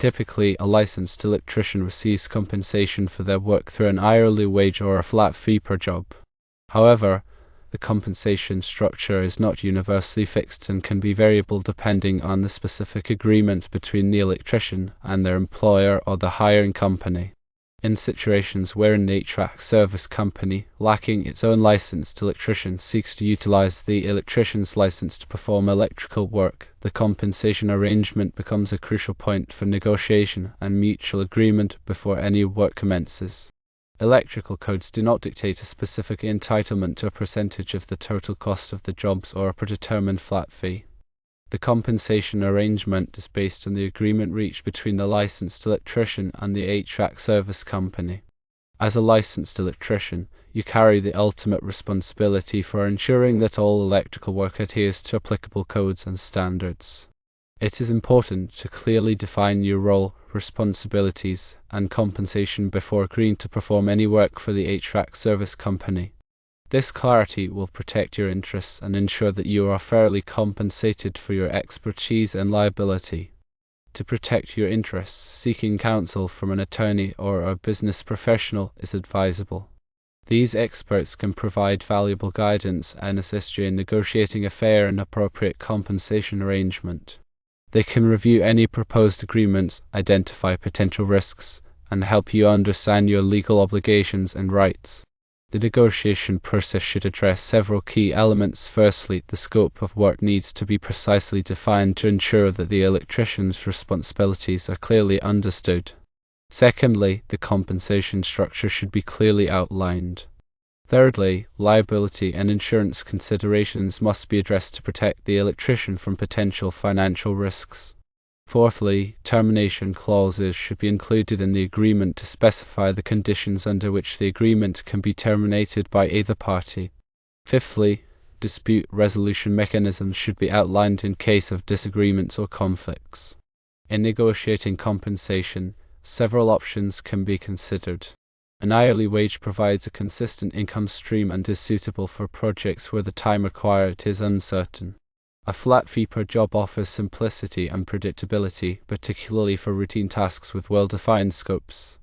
Typically, a licensed electrician receives compensation for their work through an hourly wage or a flat fee per job. However, the compensation structure is not universally fixed and can be variable depending on the specific agreement between the electrician and their employer or the hiring company. In situations where an HVAC service company, lacking its own licensed electrician, seeks to utilize the electrician's license to perform electrical work, the compensation arrangement becomes a crucial point for negotiation and mutual agreement before any work commences. Electrical codes do not dictate a specific entitlement to a percentage of the total cost of the jobs or a predetermined flat fee. The compensation arrangement is based on the agreement reached between the licensed electrician and the HVAC service company. As a licensed electrician, you carry the ultimate responsibility for ensuring that all electrical work adheres to applicable codes and standards. It is important to clearly define your role, responsibilities, and compensation before agreeing to perform any work for the HVAC service company. This clarity will protect your interests and ensure that you are fairly compensated for your expertise and liability. To protect your interests, seeking counsel from an attorney or a business professional is advisable. These experts can provide valuable guidance and assist you in negotiating a fair and appropriate compensation arrangement. They can review any proposed agreements, identify potential risks, and help you understand your legal obligations and rights. The negotiation process should address several key elements. Firstly, the scope of work needs to be precisely defined to ensure that the electrician's responsibilities are clearly understood. Secondly, the compensation structure should be clearly outlined. Thirdly, liability and insurance considerations must be addressed to protect the electrician from potential financial risks. Fourthly, termination clauses should be included in the agreement to specify the conditions under which the agreement can be terminated by either party. Fifthly, dispute resolution mechanisms should be outlined in case of disagreements or conflicts. In negotiating compensation, several options can be considered. An hourly wage provides a consistent income stream and is suitable for projects where the time required is uncertain. A flat fee per job offers simplicity and predictability, particularly for routine tasks with well-defined scopes.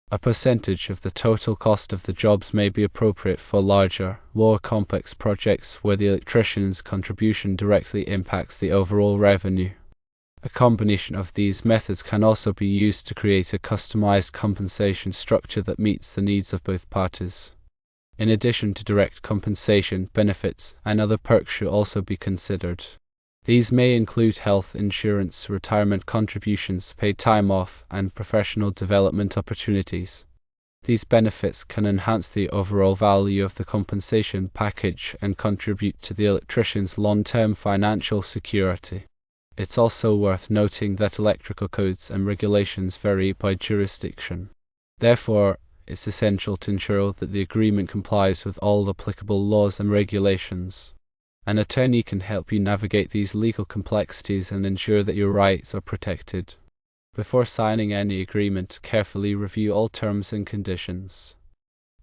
A percentage of the total cost of the jobs may be appropriate for larger, more complex projects where the electrician's contribution directly impacts the overall revenue. A combination of these methods can also be used to create a customized compensation structure that meets the needs of both parties. In addition to direct compensation, benefits and other perks should also be considered. These may include health insurance, retirement contributions, paid time off, and professional development opportunities. These benefits can enhance the overall value of the compensation package and contribute to the electrician's long-term financial security. It's also worth noting that electrical codes and regulations vary by jurisdiction. Therefore, it's essential to ensure that the agreement complies with all applicable laws and regulations. An attorney can help you navigate these legal complexities and ensure that your rights are protected. Before signing any agreement, carefully review all terms and conditions.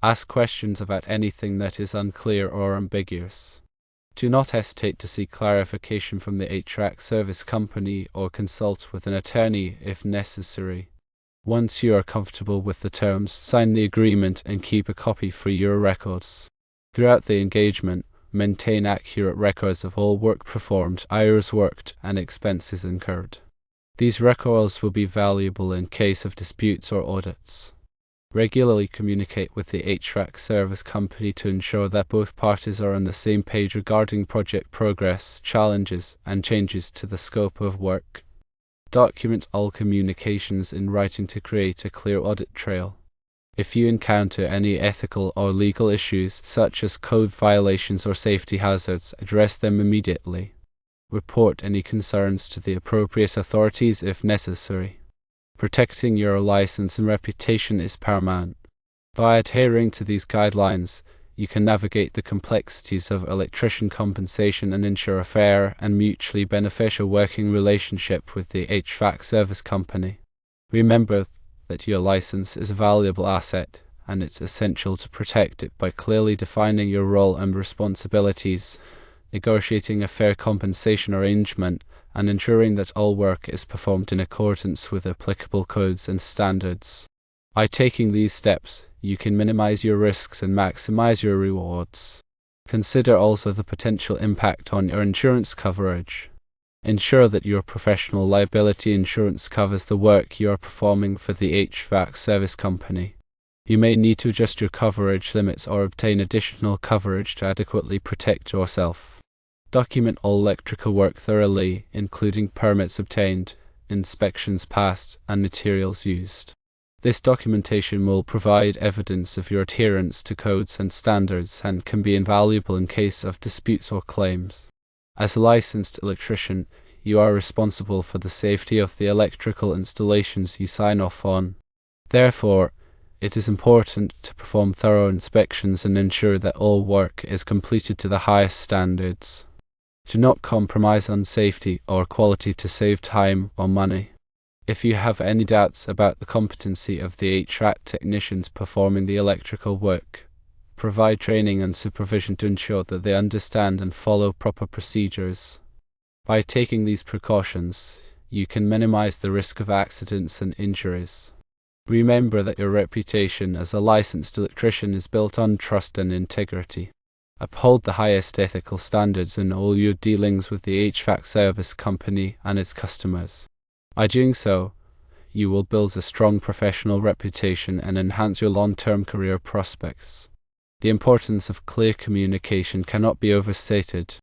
Ask questions about anything that is unclear or ambiguous. Do not hesitate to seek clarification from the HVAC service company or consult with an attorney if necessary. Once you are comfortable with the terms, sign the agreement and keep a copy for your records. Throughout the engagement, maintain accurate records of all work performed, hours worked, and expenses incurred. These records will be valuable in case of disputes or audits. Regularly communicate with the HVAC service company to ensure that both parties are on the same page regarding project progress, challenges, and changes to the scope of work. Document all communications in writing to create a clear audit trail. If you encounter any ethical or legal issues, such as code violations or safety hazards, address them immediately. Report any concerns to the appropriate authorities if necessary. Protecting your license and reputation is paramount. By adhering to these guidelines, you can navigate the complexities of electrician compensation and ensure a fair and mutually beneficial working relationship with the HVAC service company. Remember that your license is a valuable asset, and it's essential to protect it by clearly defining your role and responsibilities, negotiating a fair compensation arrangement, and ensuring that all work is performed in accordance with applicable codes and standards. By taking these steps, you can minimize your risks and maximize your rewards. Consider also the potential impact on your insurance coverage. Ensure that your professional liability insurance covers the work you are performing for the HVAC service company. You may need to adjust your coverage limits or obtain additional coverage to adequately protect yourself. Document all electrical work thoroughly, including permits obtained, inspections passed, and materials used. This documentation will provide evidence of your adherence to codes and standards and can be invaluable in case of disputes or claims. As a licensed electrician, you are responsible for the safety of the electrical installations you sign off on. Therefore, it is important to perform thorough inspections and ensure that all work is completed to the highest standards. Do not compromise on safety or quality to save time or money. If you have any doubts about the competency of the HVAC technicians performing the electrical work, provide training and supervision to ensure that they understand and follow proper procedures. By taking these precautions, you can minimize the risk of accidents and injuries. Remember that your reputation as a licensed electrician is built on trust and integrity. Uphold the highest ethical standards in all your dealings with the HVAC service company and its customers. By doing so, you will build a strong professional reputation and enhance your long-term career prospects. The importance of clear communication cannot be overstated.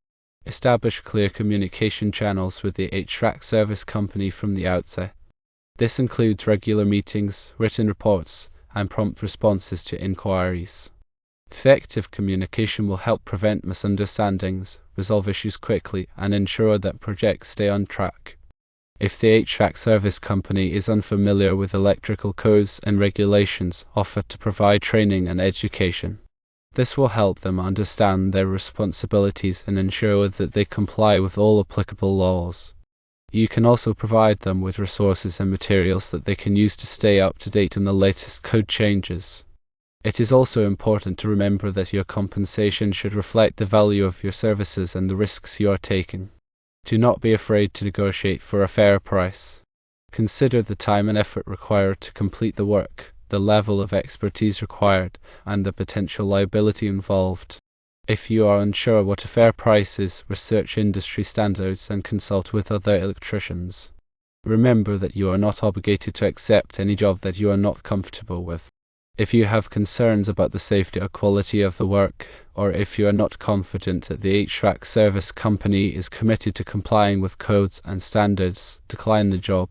Establish clear communication channels with the HVAC service company from the outset. This includes regular meetings, written reports, and prompt responses to inquiries. Effective communication will help prevent misunderstandings, resolve issues quickly, and ensure that projects stay on track. If the HVAC service company is unfamiliar with electrical codes and regulations, offer to provide training and education. This will help them understand their responsibilities and ensure that they comply with all applicable laws. You can also provide them with resources and materials that they can use to stay up to date on the latest code changes. It is also important to remember that your compensation should reflect the value of your services and the risks you are taking. Do not be afraid to negotiate for a fair price. Consider the time and effort required to complete the work, the level of expertise required, and the potential liability involved. If you are unsure what a fair price is, research industry standards and consult with other electricians. Remember that you are not obligated to accept any job that you are not comfortable with. If you have concerns about the safety or quality of the work, or if you are not confident that the HVAC service company is committed to complying with codes and standards, decline the job.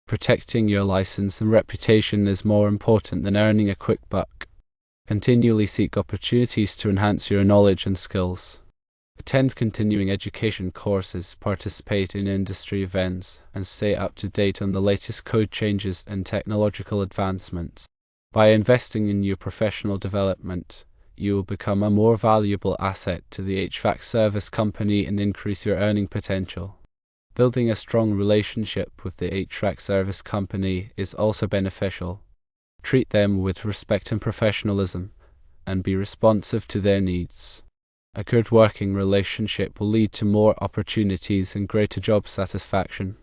Protecting your license and reputation is more important than earning a quick buck. Continually seek opportunities to enhance your knowledge and skills. Attend continuing education courses, participate in industry events, and stay up to date on the latest code changes and technological advancements. By investing in your professional development, you will become a more valuable asset to the HVAC service company and increase your earning potential. Building a strong relationship with the HVAC service company is also beneficial. Treat them with respect and professionalism, and be responsive to their needs. A good working relationship will lead to more opportunities and greater job satisfaction.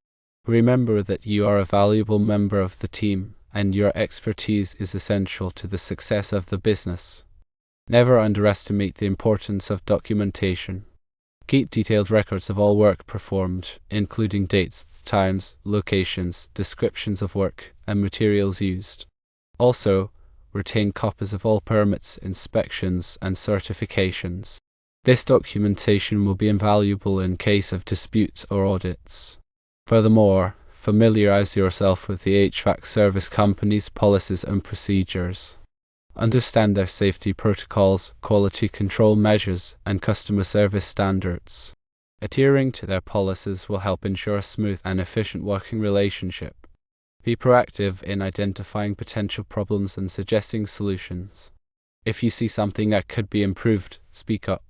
Remember that you are a valuable member of the team, and your expertise is essential to the success of the business. Never underestimate the importance of documentation. Keep detailed records of all work performed, including dates, times, locations, descriptions of work, and materials used. Also, retain copies of all permits, inspections, and certifications. This documentation will be invaluable in case of disputes or audits. Furthermore, familiarize yourself with the HVAC service company's policies and procedures. Understand their safety protocols, quality control measures, and customer service standards. Adhering to their policies will help ensure a smooth and efficient working relationship. Be proactive in identifying potential problems and suggesting solutions. If you see something that could be improved, speak up.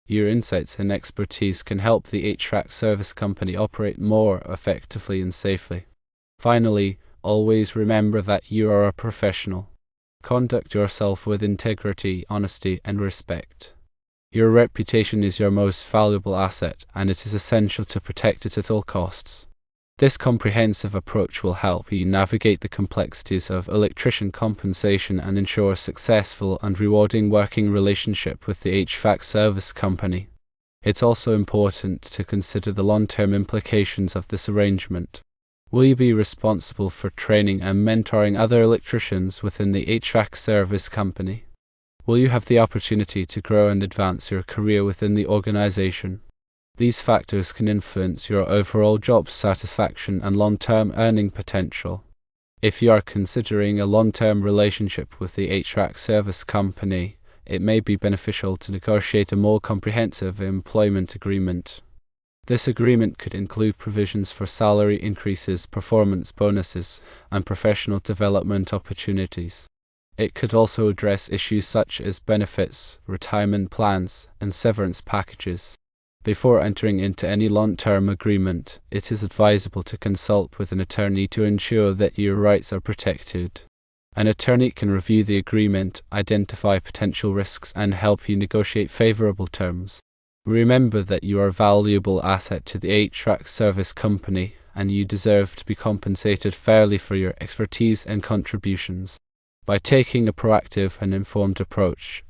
Your insights and expertise can help the HVAC service company operate more effectively and safely. Finally, always remember that you are a professional. Conduct yourself with integrity, honesty, and respect. Your reputation is your most valuable asset, and it is essential to protect it at all costs. This comprehensive approach will help you navigate the complexities of electrician compensation and ensure a successful and rewarding working relationship with the HVAC service company. It's also important to consider the long-term implications of this arrangement. Will you be responsible for training and mentoring other electricians within the HVAC service company? Will you have the opportunity to grow and advance your career within the organization? These factors can influence your overall job satisfaction and long-term earning potential. If you are considering a long-term relationship with the HVAC service company, it may be beneficial to negotiate a more comprehensive employment agreement. This agreement could include provisions for salary increases, performance bonuses, and professional development opportunities. It could also address issues such as benefits, retirement plans, and severance packages. Before entering into any long-term agreement, it is advisable to consult with an attorney to ensure that your rights are protected. An attorney can review the agreement, identify potential risks, and help you negotiate favorable terms. Remember that you are a valuable asset to the HVAC service company, and you deserve to be compensated fairly for your expertise and contributions. By taking a proactive and informed approach,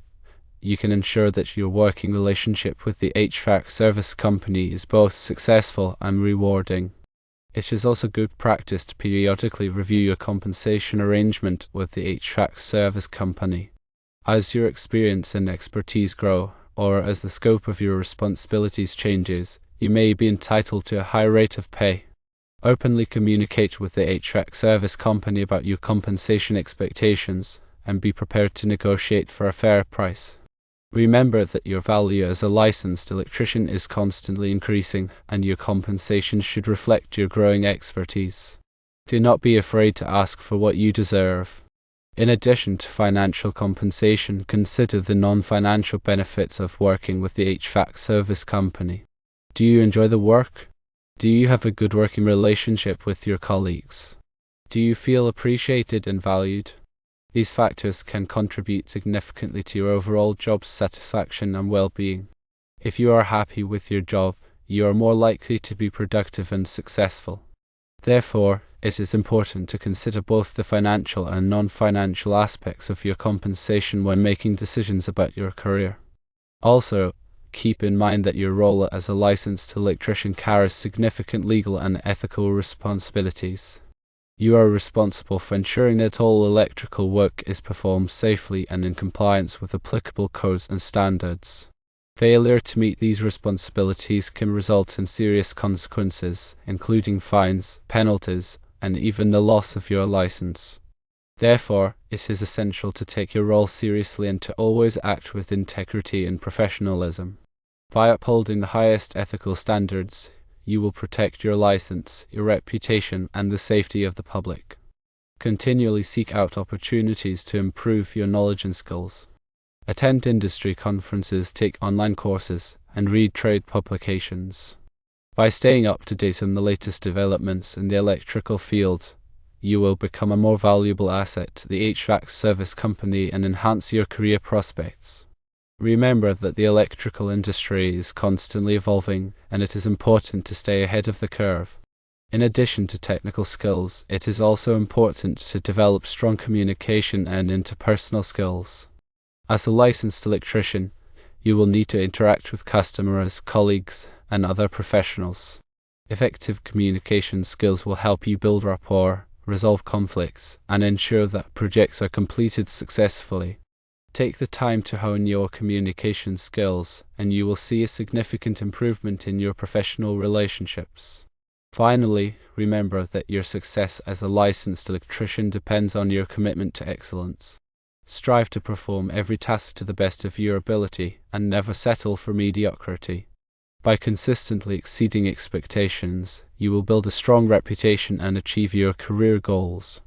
you can ensure that your working relationship with the HVAC service company is both successful and rewarding. It is also good practice to periodically review your compensation arrangement with the HVAC service company. As your experience and expertise grow, or as the scope of your responsibilities changes, you may be entitled to a high rate of pay. Openly communicate with the HVAC service company about your compensation expectations, and be prepared to negotiate for a fair price. Remember that your value as a licensed electrician is constantly increasing, and your compensation should reflect your growing expertise. Do not be afraid to ask for what you deserve. In addition to financial compensation, consider the non-financial benefits of working with the HVAC service company. Do you enjoy the work? Do you have a good working relationship with your colleagues? Do you feel appreciated and valued? These factors can contribute significantly to your overall job satisfaction and well-being. If you are happy with your job, you are more likely to be productive and successful. Therefore, it is important to consider both the financial and non-financial aspects of your compensation when making decisions about your career. Also, keep in mind that your role as a licensed electrician carries significant legal and ethical responsibilities. You are responsible for ensuring that all electrical work is performed safely and in compliance with applicable codes and standards. Failure to meet these responsibilities can result in serious consequences, including fines, penalties, and even the loss of your license. Therefore, it is essential to take your role seriously and to always act with integrity and professionalism. By upholding the highest ethical standards, you will protect your license, your reputation, and the safety of the public. Continually seek out opportunities to improve your knowledge and skills. Attend industry conferences, take online courses, and read trade publications. By staying up to date on the latest developments in the electrical field, you will become a more valuable asset to the HVAC service company and enhance your career prospects. Remember that the electrical industry is constantly evolving, and it is important to stay ahead of the curve. In addition to technical skills, it is also important to develop strong communication and interpersonal skills. As a licensed electrician, you will need to interact with customers, colleagues, and other professionals. Effective communication skills will help you build rapport, resolve conflicts, and ensure that projects are completed successfully. Take the time to hone your communication skills, and you will see a significant improvement in your professional relationships. Finally, remember that your success as a licensed electrician depends on your commitment to excellence. Strive to perform every task to the best of your ability, and never settle for mediocrity. By consistently exceeding expectations, you will build a strong reputation and achieve your career goals.